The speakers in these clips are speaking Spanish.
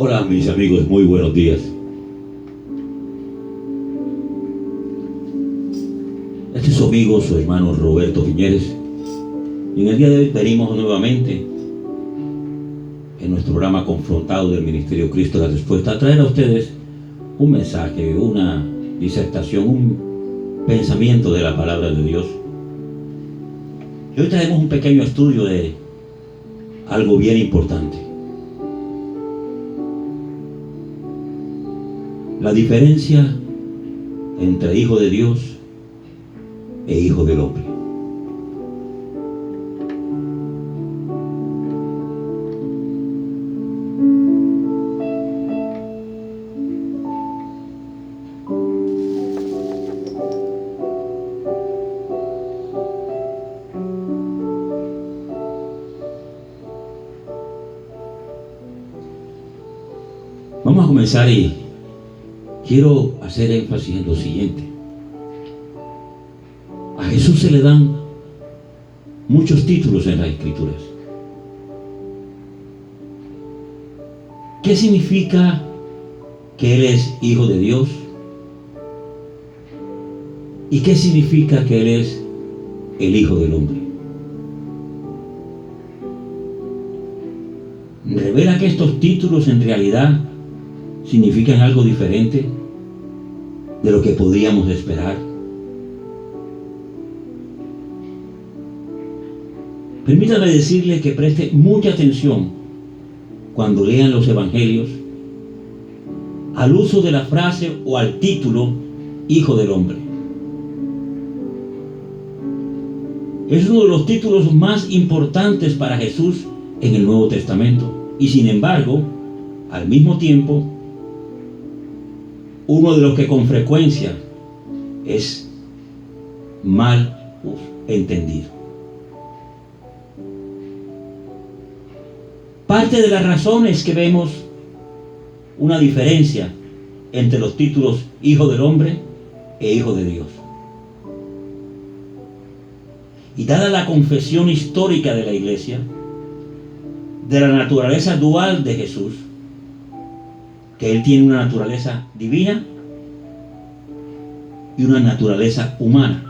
Hola mis amigos, muy buenos días. Este es su amigo, su hermano Roberto Piñeres. Y en el día de hoy venimos nuevamente en nuestro programa Confrontado del Ministerio Cristo la Respuesta a traer a ustedes un mensaje, una disertación, un pensamiento de la palabra de Dios. Y hoy traemos un pequeño estudio de algo bien importante. La diferencia entre hijo de Dios e hijo del hombre. Vamos a comenzar y quiero hacer énfasis en lo siguiente. A Jesús se le dan muchos títulos en las Escrituras. ¿Qué significa que Él es hijo de Dios? ¿Y qué significa que Él es el hijo del hombre? Revela que estos títulos en realidad significan algo diferente de lo que podríamos esperar. Permítame decirle que preste mucha atención cuando lean los evangelios al uso de la frase o al título hijo del hombre. Es uno de los títulos más importantes para Jesús en el Nuevo Testamento y sin embargo, al mismo tiempo, uno de los que con frecuencia es mal entendido. Parte de las razones que vemos una diferencia entre los títulos hijo del hombre e hijo de Dios. Y dada la confesión histórica de la Iglesia, de la naturaleza dual de Jesús, que Él tiene una naturaleza divina y una naturaleza humana.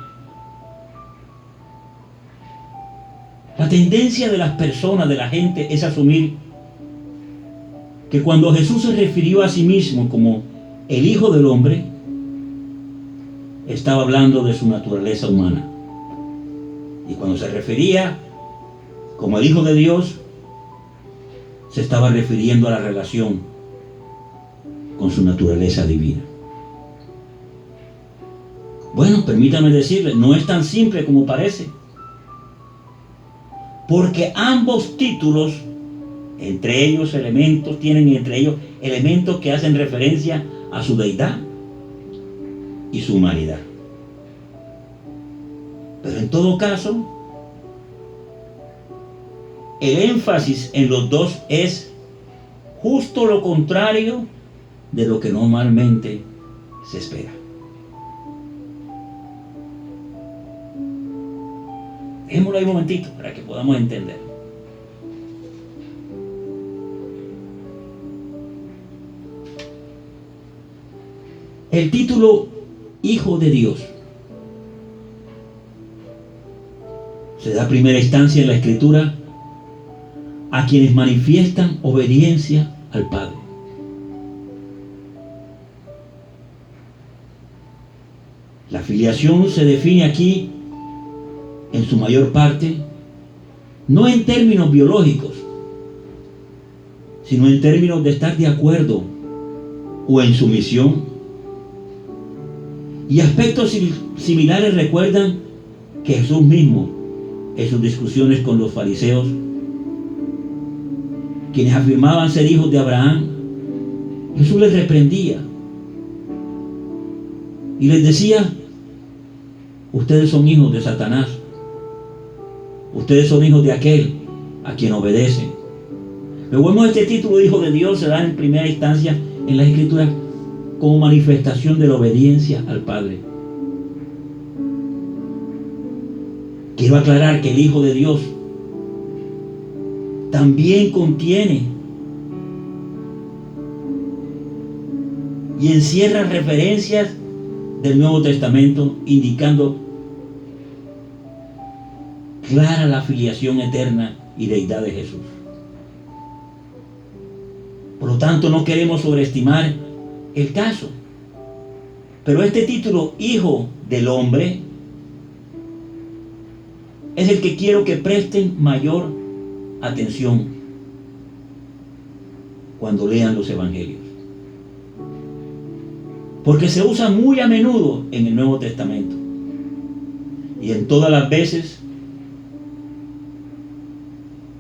La tendencia de las personas, de la gente, es asumir que cuando Jesús se refirió a sí mismo como el Hijo del Hombre, estaba hablando de su naturaleza humana. Y cuando se refería como el Hijo de Dios, se estaba refiriendo a la relación con su naturaleza divina. Bueno, permítame decirle, no es tan simple como parece. Porque ambos títulos, tienen entre ellos elementos que hacen referencia a su deidad y su humanidad. Pero en todo caso, el énfasis en los dos es justo lo contrario de lo que normalmente se espera. Dejémoslo ahí un momentito para que podamos entender. El título Hijo de Dios se da a primera instancia en la Escritura a quienes manifiestan obediencia al Padre. La filiación se define aquí, en su mayor parte, no en términos biológicos, sino en términos de estar de acuerdo o en sumisión. Y aspectos similares recuerdan que Jesús mismo, en sus discusiones con los fariseos, quienes afirmaban ser hijos de Abraham, Jesús les reprendía y les decía: ustedes son hijos de Satanás, ustedes son hijos de aquel a quien obedecen. Luego vemos este título de hijo de Dios se da en primera instancia en la Escritura como manifestación de la obediencia al Padre. Quiero aclarar que el Hijo de Dios también contiene y encierra referencias del Nuevo Testamento indicando clara la filiación eterna y deidad de Jesús. Por lo tanto, no queremos sobreestimar el caso. Pero este título, Hijo del Hombre, es el que quiero que presten mayor atención cuando lean los evangelios. Porque se usa muy a menudo en el Nuevo Testamento. Y en todas las veces,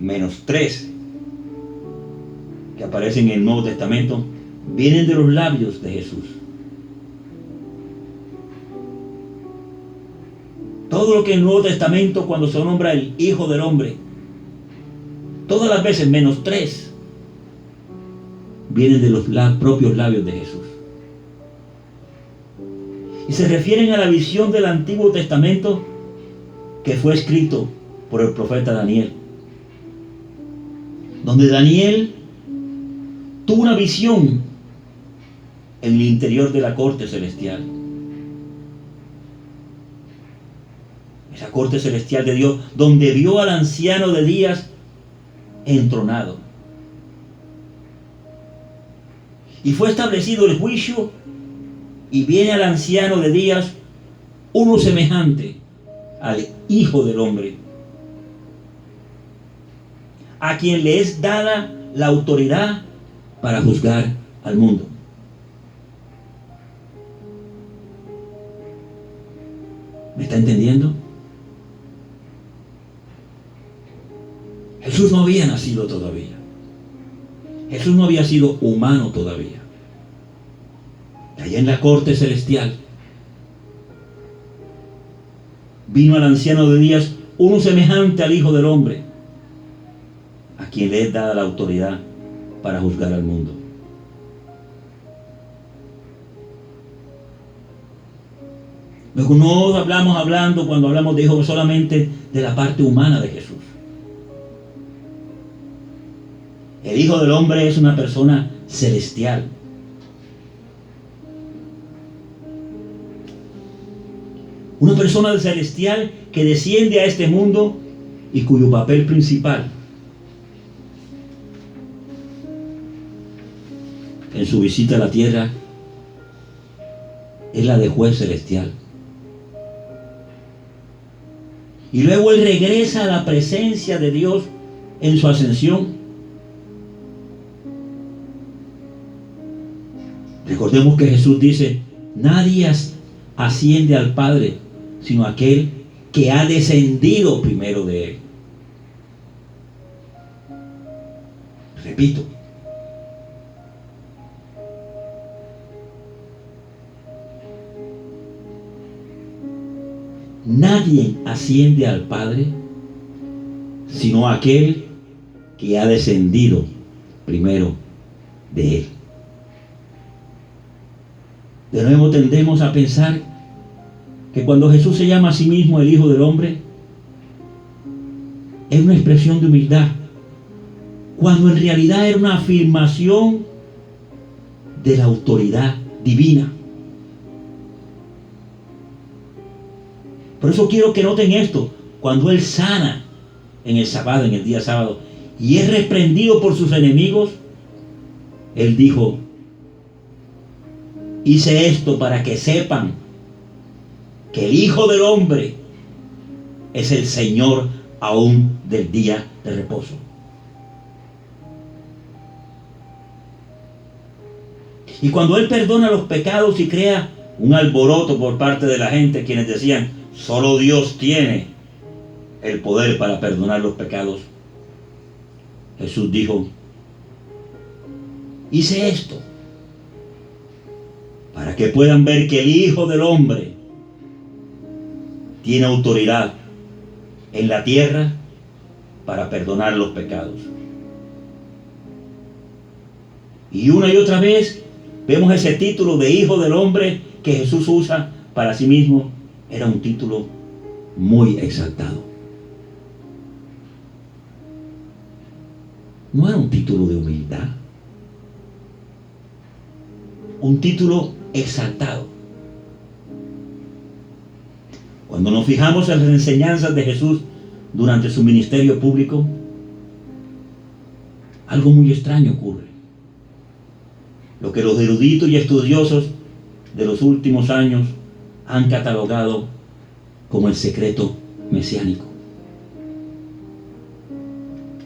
menos 3 que aparecen en el Nuevo Testamento, vienen de los labios de Jesús. Todo lo que en el Nuevo Testamento, cuando se nombra el Hijo del Hombre, todas las veces, menos 3, vienen de los propios labios de Jesús. Y se refieren a la visión del Antiguo Testamento que fue escrito por el profeta Daniel, donde Daniel tuvo una visión en el interior de la corte celestial. Esa corte celestial de Dios, donde vio al anciano de días entronado. Y fue establecido el juicio, y viene al anciano de días uno semejante al Hijo del Hombre, a quien le es dada la autoridad para juzgar al mundo. ¿Me está entendiendo? Jesús no había nacido todavía. Jesús no había sido humano todavía. Allá en la corte celestial vino al anciano de días uno semejante al Hijo del Hombre, a quien le es dada la autoridad para juzgar al mundo. Luego no cuando hablamos de Hijo, solamente de la parte humana de Jesús. El Hijo del Hombre es una persona celestial. Una persona celestial que desciende a este mundo y cuyo papel principal en su visita a la tierra es la de juez celestial. Y luego él regresa a la presencia de Dios en su ascensión. Recordemos que Jesús dice: nadie asciende al Padre sino aquel que ha descendido primero de él. Repito, nadie asciende al Padre sino aquel que ha descendido primero de él. De nuevo tendemos a pensar que cuando Jesús se llama a sí mismo el Hijo del Hombre, es una expresión de humildad, cuando en realidad era una afirmación de la autoridad divina. Por eso quiero que noten esto: cuando él sana en el día sábado, y es reprendido por sus enemigos, él dijo: hice esto para que sepan que el Hijo del Hombre es el Señor aún del día de reposo. Y cuando él perdona los pecados y crea un alboroto por parte de la gente, quienes decían: solo Dios tiene el poder para perdonar los pecados, Jesús dijo: hice esto para que puedan ver que el Hijo del Hombre tiene autoridad en la tierra para perdonar los pecados. Y una y otra vez vemos ese título de Hijo del Hombre que Jesús usa para sí mismo. Era un título muy exaltado. No era un título de humildad. un título exaltado. Cuando nos fijamos en las enseñanzas de Jesús durante su ministerio público, algo muy extraño ocurre. Lo que los eruditos y estudiosos de los últimos años han catalogado como el secreto mesiánico,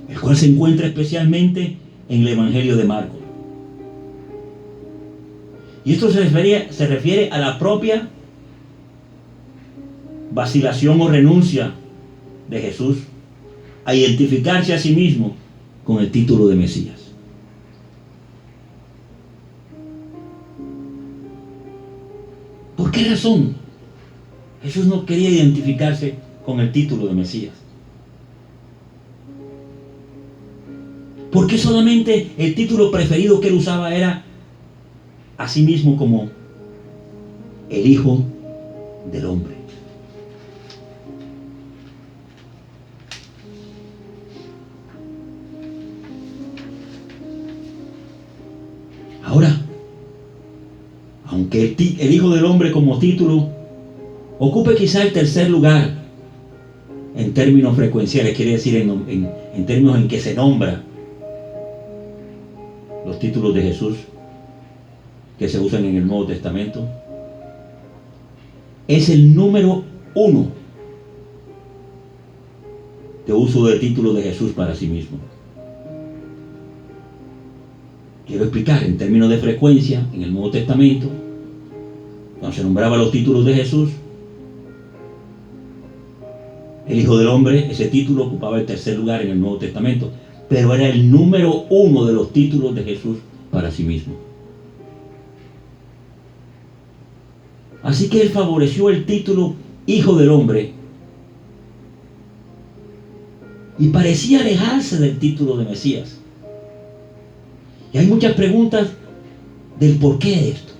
el cual se encuentra especialmente en el Evangelio de Marcos. Y esto se refiere a la propia vacilación o renuncia de Jesús a identificarse a sí mismo con el título de Mesías. ¿Por qué razón Jesús no quería identificarse con el título de Mesías? ¿Por qué solamente el título preferido que él usaba era a sí mismo como el Hijo del Hombre? Ahora, aunque el Hijo del Hombre como título ocupe quizá el tercer lugar en términos frecuenciales, quiere decir en términos en que se nombra los títulos de Jesús que se usan en el Nuevo Testamento, es el número 1 de uso del título de Jesús para sí mismo. Quiero explicar en términos de frecuencia en el Nuevo Testamento, cuando se nombraba los títulos de Jesús, el Hijo del Hombre, ese título ocupaba el tercer lugar en el Nuevo Testamento, pero era el número 1 de los títulos de Jesús para sí mismo. Así que él favoreció el título Hijo del Hombre y parecía alejarse del título de Mesías. Y hay muchas preguntas del porqué de esto.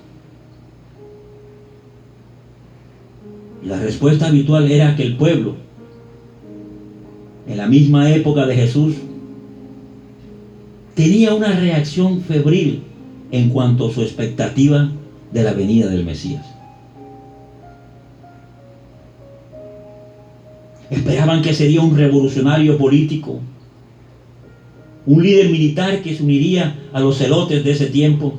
Y la respuesta habitual era que el pueblo, en la misma época de Jesús, tenía una reacción febril en cuanto a su expectativa de la venida del Mesías. Esperaban que sería un revolucionario político, un líder militar que se uniría a los celotes de ese tiempo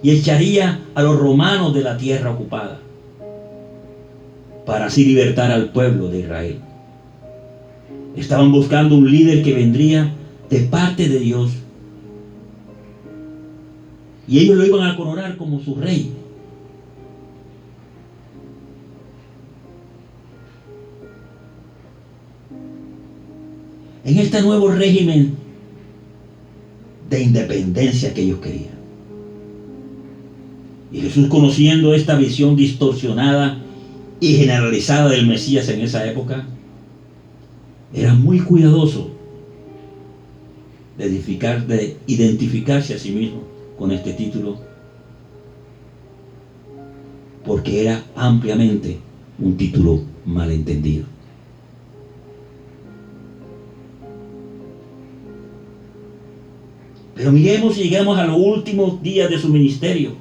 y echaría a los romanos de la tierra ocupada para así libertar al pueblo de Israel. Estaban buscando un líder que vendría de parte de Dios y ellos lo iban a coronar como su rey. En este nuevo régimen de independencia que ellos querían. Y Jesús, conociendo esta visión distorsionada y generalizada del Mesías en esa época, era muy cuidadoso de identificarse a sí mismo con este título, porque era ampliamente un título malentendido. Pero miremos y lleguemos a los últimos días de su ministerio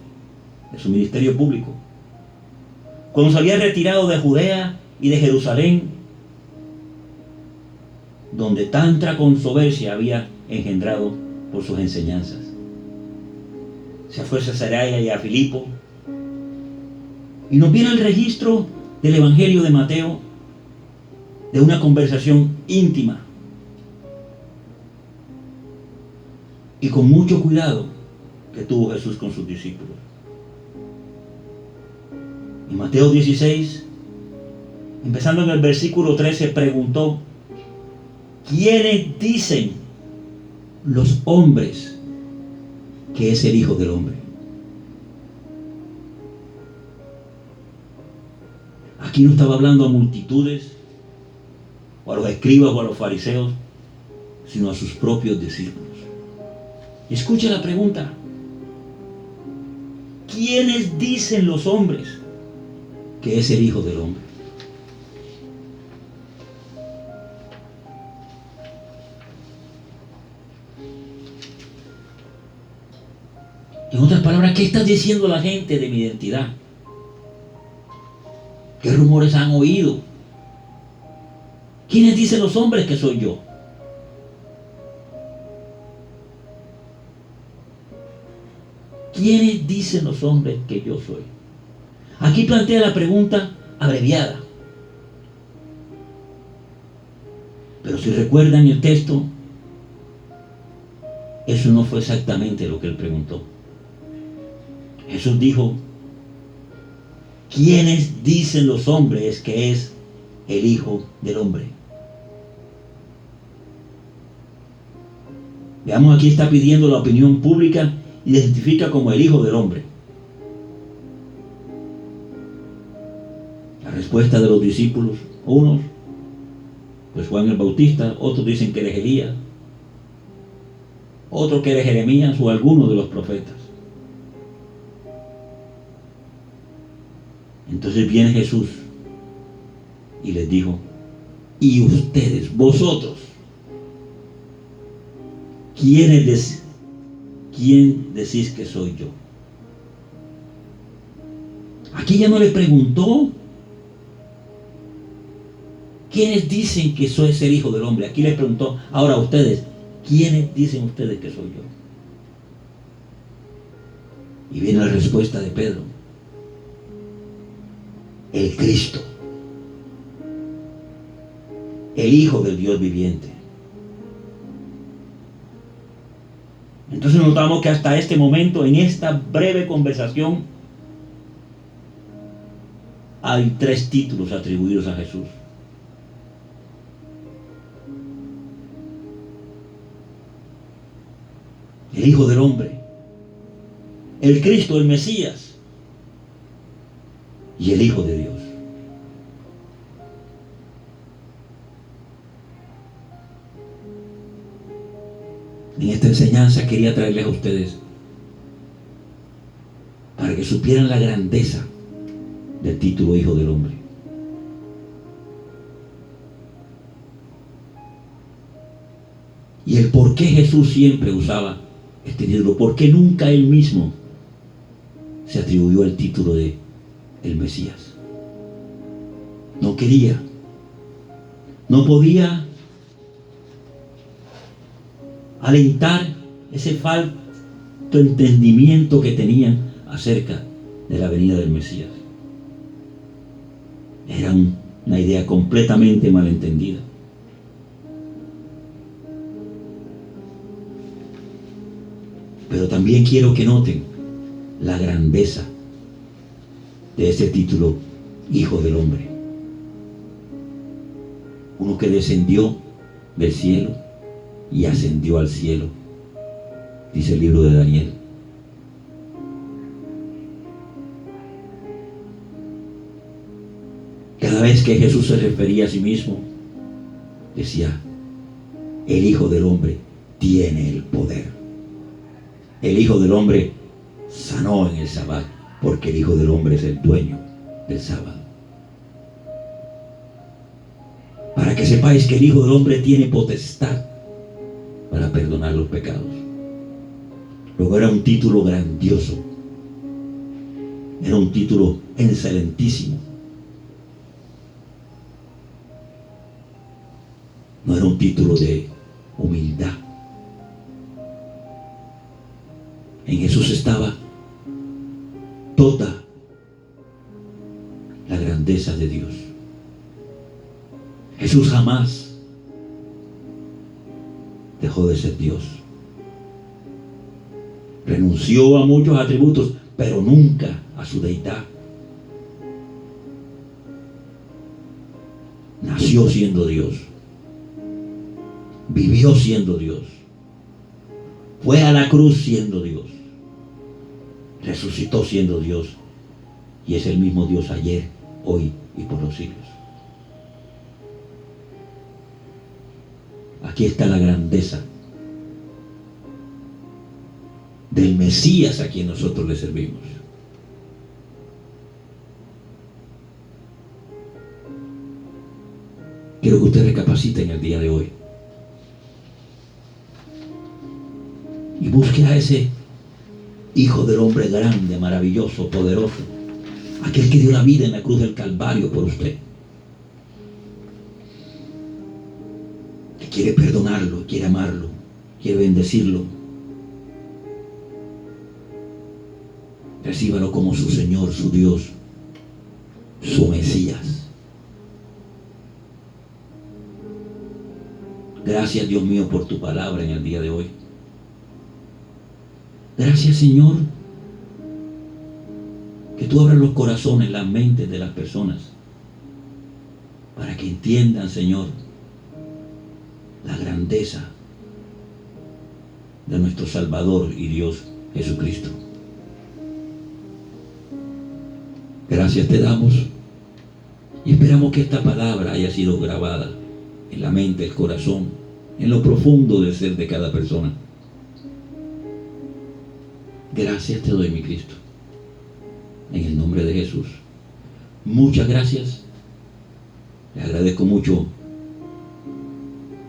público, cuando se había retirado de Judea y de Jerusalén, donde tanta controversia había engendrado por sus enseñanzas. Se fue a Cesarea y a Filipo, y nos viene el registro del Evangelio de Mateo de una conversación íntima y con mucho cuidado que tuvo Jesús con sus discípulos. En Mateo 16, empezando en el versículo 13, preguntó: ¿quiénes dicen los hombres que es el Hijo del Hombre? Aquí no estaba hablando a multitudes, o a los escribas o a los fariseos, sino a sus propios discípulos. Escucha la pregunta: ¿quiénes dicen los hombres que es el Hijo del Hombre? En otras palabras, ¿qué está diciendo la gente de mi identidad? ¿Qué rumores han oído? ¿Quiénes dicen los hombres que soy yo? ¿Quiénes dicen los hombres que yo soy? Aquí plantea la pregunta abreviada. Pero si recuerdan el texto, eso no fue exactamente lo que él preguntó. Jesús dijo: ¿quiénes dicen los hombres que es el Hijo del Hombre? Veamos, aquí está pidiendo la opinión pública y le identifica como el Hijo del Hombre. La respuesta de los discípulos, unos, pues Juan el Bautista, otros dicen que eres Elías, otros que eres Jeremías o alguno de los profetas. Entonces viene Jesús y les dijo: y ustedes, vosotros, ¿quién decís que soy yo? Aquí ya no le preguntó ¿quiénes dicen que soy el Hijo del Hombre? Aquí les preguntó: ahora ustedes, ¿quiénes dicen ustedes que soy yo? Y viene la respuesta de Pedro: el Cristo, el Hijo del Dios viviente. Entonces notamos que hasta este momento, en esta breve conversación, hay 3 títulos atribuidos a Jesús. El Hijo del Hombre, el Cristo, el Mesías, y el Hijo de Dios. En esta enseñanza quería traerles a ustedes para que supieran la grandeza del título Hijo del Hombre. Y el por qué Jesús siempre usaba este título, porque nunca él mismo se atribuyó el título de el Mesías. No quería, no podía alentar ese falto entendimiento que tenían acerca de la venida del Mesías. Era una idea completamente malentendida. Pero también quiero que noten la grandeza de ese título, Hijo del Hombre. Uno que descendió del cielo y ascendió al cielo, dice el libro de Daniel. Cada vez que Jesús se refería a sí mismo, decía: el Hijo del Hombre tiene el poder. El Hijo del Hombre sanó en el sábado, porque el Hijo del Hombre es el dueño del sábado. Para que sepáis que el Hijo del Hombre tiene potestad para perdonar los pecados. Luego era un título grandioso, era un título excelentísimo. No era un título de humildad. En Jesús estaba toda la grandeza de Dios. Jesús jamás dejó de ser Dios. Renunció a muchos atributos, pero nunca a su deidad. Nació siendo Dios. Vivió siendo Dios. Fue a la cruz siendo Dios. Resucitó siendo Dios. Y es el mismo Dios ayer, hoy y por los siglos. Aquí está la grandeza del Mesías a quien nosotros le servimos. Quiero que usted recapacite en el día de hoy y busque a ese Hijo del hombre grande, maravilloso, poderoso, aquel que dio la vida en la cruz del Calvario por usted, que quiere perdonarlo, quiere amarlo, quiere bendecirlo. Recíbalo como su Señor, su Dios, su Mesías. Gracias, Dios mío, por tu palabra en el día de hoy. Gracias, Señor, que tú abras los corazones, las mentes de las personas, para que entiendan, Señor, la grandeza de nuestro Salvador y Dios Jesucristo. Gracias te damos y esperamos que esta palabra haya sido grabada en la mente, el corazón, en lo profundo del ser de cada persona. Gracias te doy, mi Cristo, en el nombre de Jesús. Muchas gracias. Le agradezco mucho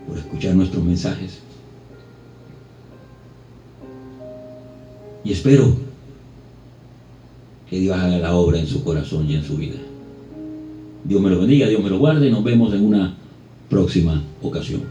por escuchar nuestros mensajes. Y espero que Dios haga la obra en su corazón y en su vida. Dios me lo bendiga, Dios me lo guarde. Nos vemos en una próxima ocasión.